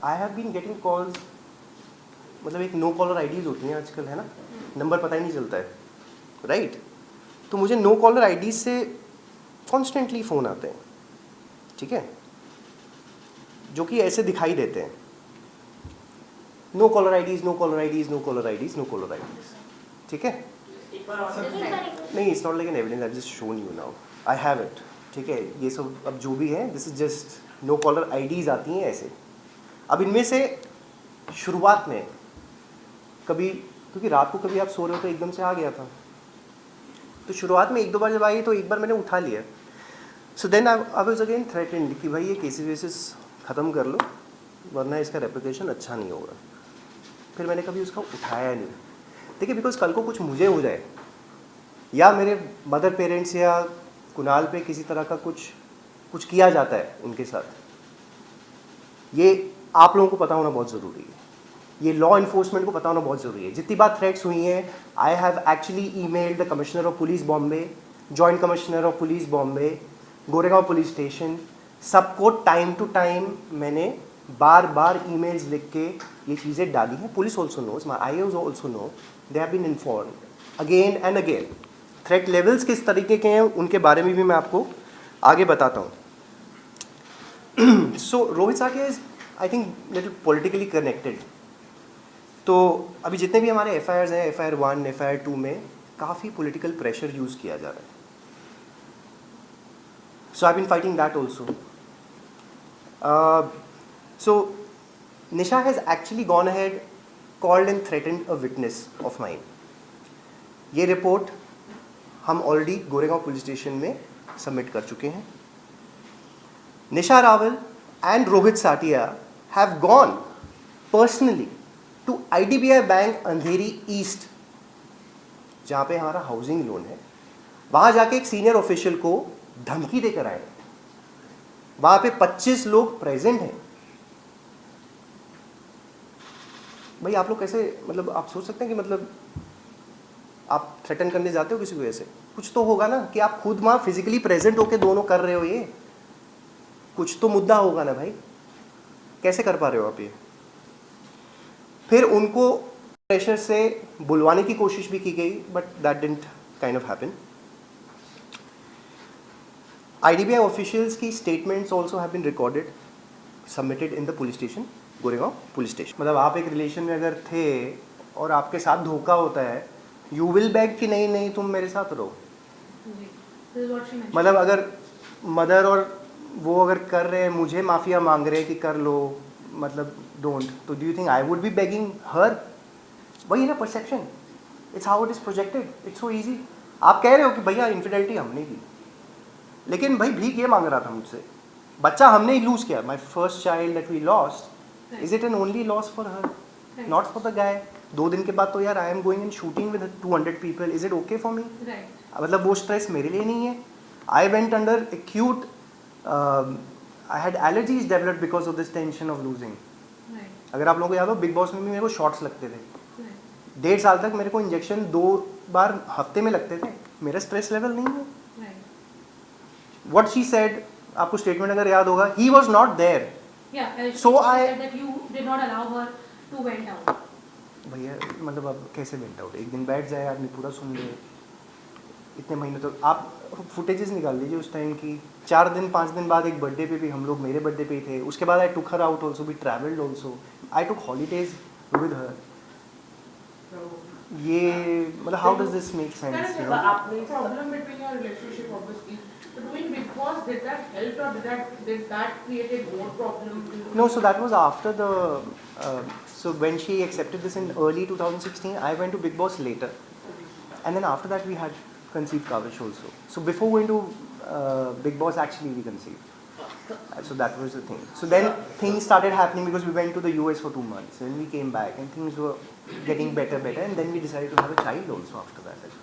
I have been getting calls, मतलब एक no caller IDs होती हैं आजकल, है ना, नंबर पता ही नहीं चलता है, राइट? तो मुझे नो कॉलर आईडीज से कॉन्स्टेंटली फ़ोन आते हैं, ठीक है, जो कि ऐसे दिखाई देते हैं, no caller IDs, no caller IDs, no caller IDs, no caller IDs, ठीक है। नहीं, it's not like an evidence, I just shown you now, I have it, ठीक है। ये सब अब जो भी है, this is just no caller IDs आती हैं ऐसे। अब इनमें से शुरुआत में कभी, क्योंकि रात को कभी आप सो रहे हो तो एकदम से आ गया था, तो शुरुआत में एक दो बार जब आई तो एक बार मैंने उठा लिया। So then I was again threatened कि भाई ये केसेस वेसेस ख़त्म कर लो वरना इसका रेपुटेशन अच्छा नहीं होगा। फिर मैंने कभी उसका उठाया नहीं, देखिए, बिकॉज कल को कुछ मुझे हो जाए या मेरे मदर पेरेंट्स या कुणाल पे किसी तरह का कुछ किया जाता है उनके साथ, ये आप लोगों को पता होना बहुत ज़रूरी है, ये लॉ इन्फोर्समेंट को पता होना बहुत ज़रूरी है। जितनी बार थ्रेट्स हुई हैं, I have actually emailed the commissioner of police Bombay, joint commissioner of police Bombay, Goregaon police station, सबको टाइम टू टाइम मैंने बार बार ईमेल्स लिख के ये चीज़ें डाली हैं। Police also knows, my I also know, they have been informed again and again. Threat levels किस तरीके के हैं उनके बारे में भी मैं आपको आगे बताता हूँ। So Rohit Sathiya is, I think, little politically connected. तो अभी जितने भी हमारे FIRs हैं, FIR 1, FIR 2 में काफ़ी पॉलिटिकल प्रेशर यूज़ किया जा रहा है। So I been fighting that also. So Nisha has actually gone ahead, called and threatened a witness of mine. ये रिपोर्ट हम ऑलरेडी गोरेगांव पुलिस स्टेशन में सबमिट कर चुके हैं। Nisha Rawal and Rohit Sathiya have gone personally to IDBI bank Andheri east, जहाँ पे हमारा housing loan है, वहाँ जाके एक सीनियर ऑफिशियल को धमकी देकर आए। वहाँ पे 25 लोग प्रेजेंट हैं। भाई आप लोग कैसे, मतलब आप सोच सकते हैं कि मतलब आप थ्रेटन करने जाते हो किसी को ऐसे? कुछ तो होगा ना कि आप खुद वहाँ फिजिकली प्रेजेंट होके दोनों कर रहे हो, ये कुछ तो मुद्दा होगा ना भाई, कैसे कर पा रहे हो आप ये? फिर उनको प्रेशर से बुलवाने की कोशिश भी की गई, but that didn't kind of happen. IDBI officials की statements also have been recorded, submitted in the police station, Goregaon police station. मतलब आप एक रिलेशन में अगर थे और आपके साथ धोखा होता है, यू विल बैक कि नहीं नहीं तुम मेरे साथ रहो। मतलब अगर मदर और वो अगर कर रहे हैं, मुझे माफिया मांग रहे हैं कि कर लो, मतलब डोंट, तो do you think I would be begging her? वही ना perception, it's how it is projected, it's so easy. आप कह रहे हो कि भैया इन्फिडेलिटी हमने की, लेकिन भाई भीख ये मांग रहा था मुझसे, बच्चा हमने ही लूज किया, my first child that we lost, is it an only loss for her, not for the guy? 2 दिन के बाद तो यार I am going and shooting with 200 people, is it okay for me? मतलब वो स्ट्रेस मेरे लिए नहीं है। I went under acute, I had allergies developed because of this tension of losing. अगर आप लोगों को याद हो, बिग बॉस में भी मेरे को शॉट्स लगते थे, 1.5 साल तक मेरे को इंजेक्शन 2 बार हफ्ते में लगते थे। मेरा स्ट्रेस लेवल नहीं है। What she said, आपको स्टेटमेंट अगर याद होगा, he was not there. Yeah, so she I said that you did not allow her to went out. भैया मतलब अब कैसे वेंट आउट? एक दिन बैठ जाए आदमी, पूरा सुन ले, इतने महीने तो आप फुटेजेस निकाल लीजिए उस टाइम की। 4 दिन 5 दिन बाद एक बर्थडे पे भी हम लोग, मेरे बर्थडे पे ही थे, उसके बाद I took her out also, we travelled also, I took holidays with her. ये मतलब how does this make sense, you know? आपने problem between your relationship obviously, doing Big Boss, did that help or did that create more problem? No, so that was after the so when she accepted this in early 2016, I went to Big Boss later, and then after that we had conceived Kavish also. So before going to Big Boss, actually we conceived. So that was the thing. So then things started happening because we went to the US for 2 months, and we came back and things were getting better, and then we decided to have a child also after that.